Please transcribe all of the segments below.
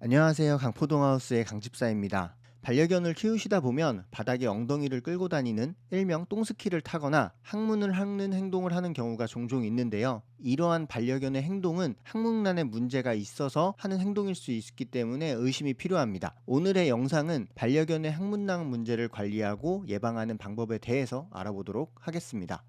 안녕하세요. 강포동하우스의 강집사입니다. 반려견을 키우시다 보면 바닥에 엉덩이를 끌고 다니는 일명 똥스키를 타거나 항문을 핥는 행동을 하는 경우가 종종 있는데요. 이러한 반려견의 행동은 항문란에 문제가 있어서 하는 행동일 수 있기 때문에 의심이 필요합니다. 오늘의 영상은 반려견의 항문낭 문제를 관리하고 예방하는 방법에 대해서 알아보도록 하겠습니다.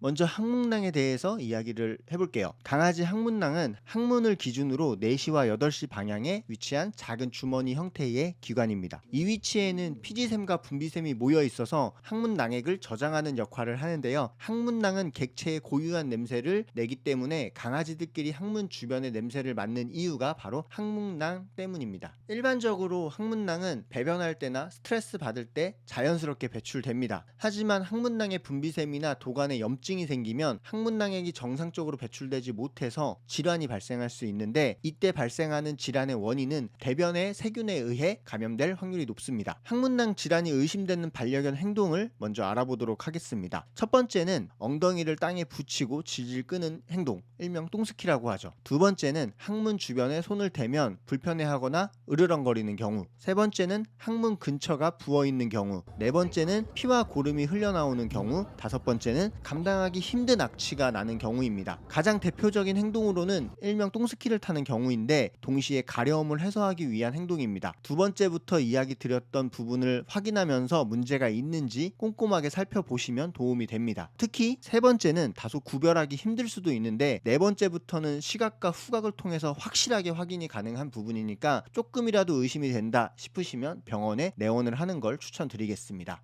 먼저 항문낭에 대해서 이야기를 해볼게요. 강아지 항문낭은 항문을 기준으로 4시와 8시 방향에 위치한 작은 주머니 형태의 기관입니다. 이 위치에는 피지샘과 분비샘이 모여 있어서 항문낭액을 저장하는 역할을 하는데요. 항문낭은 객체의 고유한 냄새를 내기 때문에 강아지들끼리 항문 주변의 냄새를 맡는 이유가 바로 항문낭 때문입니다. 일반적으로 항문낭은 배변할 때나 스트레스 받을 때 자연스럽게 배출됩니다. 하지만 항문낭의 분비샘이나 도관에 염증이 생기면 항문낭액이 정상적으로 배출되지 못해서 질환이 발생할 수 있는데, 이때 발생하는 질환의 원인은 대변의 세균에 의해 감염될 확률이 높습니다. 항문낭 질환이 의심되는 반려견 행동을 먼저 알아보도록 하겠습니다. 첫 번째는 엉덩이를 땅에 붙이고 질질 끄는 행동, 일명 똥스키라고 하죠. 두 번째는 항문 주변에 손을 대면 불편해하거나 으르렁거리는 경우, 세 번째는 항문 근처가 부어있는 경우, 네 번째는 피와 고름이 흘러나오는 경우, 다섯 번째는 감당하기 힘든 악취가 나는 경우입니다. 가장 대표적인 행동으로는 일명 똥스키를 타는 경우인데, 동시에 가려움을 해소하기 위한 행동입니다. 두 번째부터 이야기 드렸던 부분을 확인하면서 문제가 있는지 꼼꼼하게 살펴보시면 도움이 됩니다. 특히 세 번째는 다소 구별하기 힘들 수도 있는데, 네 번째부터는 시각과 후각을 통해서 확실하게 확인이 가능한 부분이니까 조금이라도 의심이 된다 싶으시면 병원에 내원을 하는 걸 추천드리겠습니다.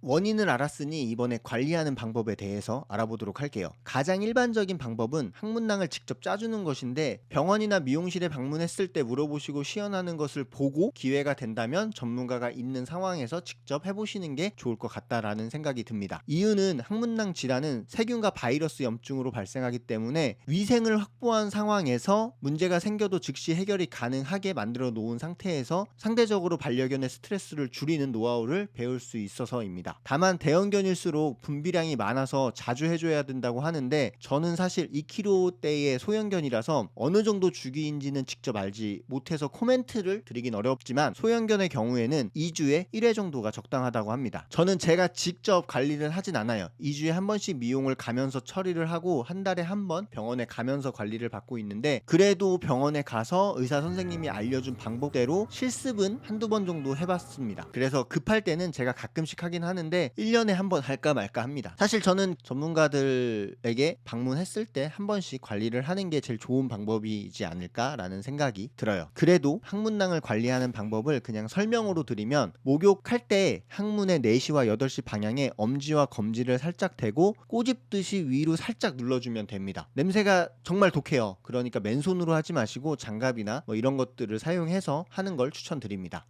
원인을 알았으니 이번에 관리하는 방법에 대해서 알아보도록 할게요. 가장 일반적인 방법은 항문낭을 직접 짜주는 것인데, 병원이나 미용실에 방문했을 때 물어보시고 시연하는 것을 보고 기회가 된다면 전문가가 있는 상황에서 직접 해보시는 게 좋을 것 같다라는 생각이 듭니다. 이유는 항문낭 질환은 세균과 바이러스 염증으로 발생하기 때문에 위생을 확보한 상황에서 문제가 생겨도 즉시 해결이 가능하게 만들어 놓은 상태에서 상대적으로 반려견의 스트레스를 줄이는 노하우를 배울 수 있어서입니다. 다만 대형견일수록 분비량이 많아서 자주 해줘야 된다고 하는데, 저는 사실 2kg대의 소형견이라서 어느 정도 주기인지는 직접 알지 못해서 코멘트를 드리긴 어렵지만, 소형견의 경우에는 2주에 1회 정도가 적당하다고 합니다. 저는 제가 직접 관리를 하진 않아요. 2주에 한 번씩 미용을 가면서 처리를 하고 한 달에 한 번 병원에 가면서 관리를 받고 있는데, 그래도 병원에 가서 의사 선생님이 알려준 방법대로 실습은 한두 번 정도 해봤습니다. 그래서 급할 때는 제가 가끔씩 하긴 하는데 1년에 한 번 할까 말까 합니다. 사실 저는 전문가들에게 방문했을 때 한 번씩 관리를 하는 게 제일 좋은 방법이지 않을까라는 생각이 들어요. 그래도 항문낭을 관리하는 방법을 그냥 설명으로 드리면, 목욕할 때 항문의 4시와 8시 방향에 엄지와 검지를 살짝 대고 꼬집듯이 위로 살짝 눌러주면 됩니다. 냄새가 정말 독해요. 그러니까 맨손으로 하지 마시고 장갑이나 이런 것들을 사용해서 하는 걸 추천드립니다.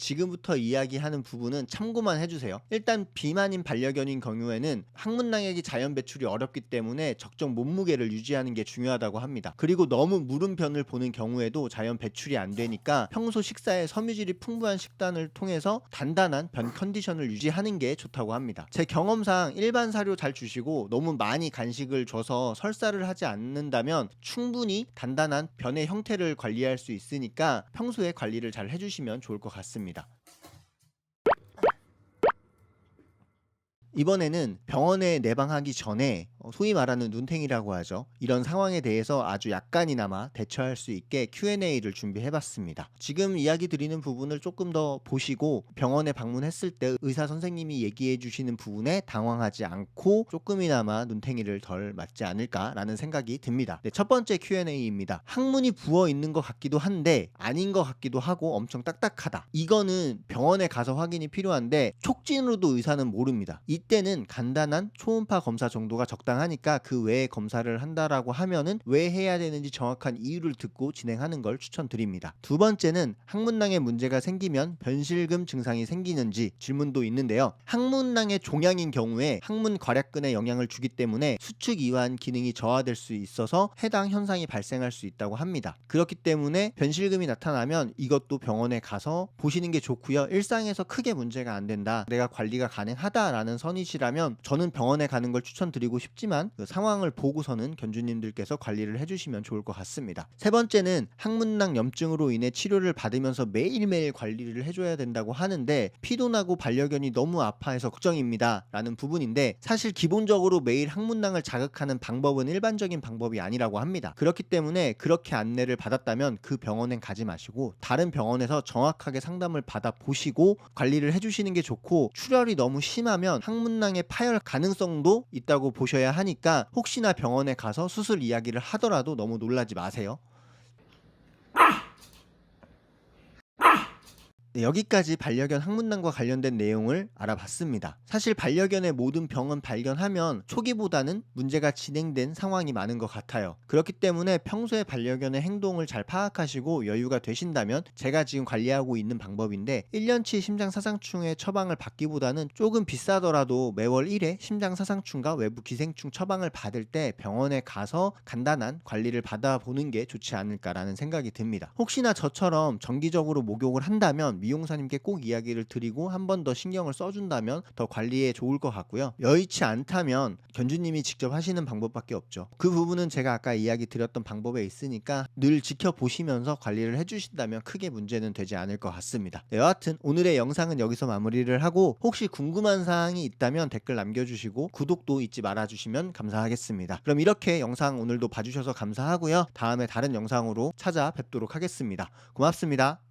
지금부터 이야기하는 부분은 참고만 해주세요. 일단 비만인 반려견인 경우에는 항문낭액이 자연 배출이 어렵기 때문에 적정 몸무게를 유지하는 게 중요하다고 합니다. 그리고 너무 무른 변을 보는 경우에도 자연 배출이 안 되니까 평소 식사에 섬유질이 풍부한 식단을 통해서 단단한 변 컨디션을 유지하는 게 좋다고 합니다. 제 경험상 일반 사료 잘 주시고 너무 많이 간식을 줘서 설사를 하지 않는다면 충분히 단단한 변의 형태를 관리할 수 있으니까 평소에 관리를 잘 해주시면 좋을 것 같습니다. 이번에는 병원에 내방하기 전에 소위 말하는 눈탱이라고 하죠. 이런 상황에 대해서 아주 약간이나마 대처할 수 있게 Q&A를 준비해봤습니다. 지금 이야기 드리는 부분을 조금 더 보시고 병원에 방문했을 때 의사 선생님이 얘기해 주시는 부분에 당황하지 않고 조금이나마 눈탱이를 덜 맞지 않을까라는 생각이 듭니다. 네, 첫 번째 Q&A입니다. 항문이 부어 있는 것 같기도 한데 아닌 것 같기도 하고 엄청 딱딱하다. 이거는 병원에 가서 확인이 필요한데 촉진으로도 의사는 모릅니다. 이때는 간단한 초음파 검사 정도가 적당합니다. 가능하니까 그 외에 검사를 한다라고 하면은 왜 해야 되는지 정확한 이유를 듣고 진행하는 걸 추천드립니다. 두 번째는 항문낭에 문제가 생기면 변실금 증상이 생기는지 질문도 있는데요. 항문낭의 종양인 경우에 항문 괄약근에 영향을 주기 때문에 수축 이완 기능이 저하될 수 있어서 해당 현상이 발생할 수 있다고 합니다. 그렇기 때문에 변실금이 나타나면 이것도 병원에 가서 보시는 게 좋고요. 일상에서 크게 문제가 안 된다, 내가 관리가 가능하다라는 선이시라면 저는 병원에 가는 걸 추천드리고 싶지만 그 상황을 보고서는 견주님들께서 관리를 해주시면 좋을 것 같습니다. 세 번째는 항문낭 염증으로 인해 치료를 받으면서 매일매일 관리를 해줘야 된다고 하는데 피도 나고 반려견이 너무 아파해서 걱정입니다 라는 부분인데, 사실 기본적으로 매일 항문낭을 자극하는 방법은 일반적인 방법이 아니라고 합니다. 그렇기 때문에 그렇게 안내를 받았다면 그 병원엔 가지 마시고 다른 병원에서 정확하게 상담을 받아 보시고 관리를 해주시는 게 좋고, 출혈이 너무 심하면 항문낭의 파열 가능성도 있다고 보셔야 하니까 혹시나 병원에 가서 수술 이야기를 하더라도 너무 놀라지 마세요. 네, 여기까지 반려견 항문낭과 관련된 내용을 알아봤습니다. 사실 반려견의 모든 병은 발견하면 초기보다는 문제가 진행된 상황이 많은 것 같아요. 그렇기 때문에 평소에 반려견의 행동을 잘 파악하시고 여유가 되신다면 제가 지금 관리하고 있는 방법인데, 1년치 심장사상충의 처방을 받기보다는 조금 비싸더라도 매월 1회 심장사상충과 외부 기생충 처방을 받을 때 병원에 가서 간단한 관리를 받아보는 게 좋지 않을까라는 생각이 듭니다. 혹시나 저처럼 정기적으로 목욕을 한다면 미용사님께 꼭 이야기를 드리고 한 번 더 신경을 써준다면 더 관리에 좋을 것 같고요. 여의치 않다면 견주님이 직접 하시는 방법밖에 없죠. 그 부분은 제가 아까 이야기 드렸던 방법에 있으니까 늘 지켜보시면서 관리를 해주신다면 크게 문제는 되지 않을 것 같습니다. 네, 여하튼 오늘의 영상은 여기서 마무리를 하고, 혹시 궁금한 사항이 있다면 댓글 남겨주시고 구독도 잊지 말아주시면 감사하겠습니다. 그럼 이렇게 영상 오늘도 봐주셔서 감사하고요. 다음에 다른 영상으로 찾아뵙도록 하겠습니다. 고맙습니다.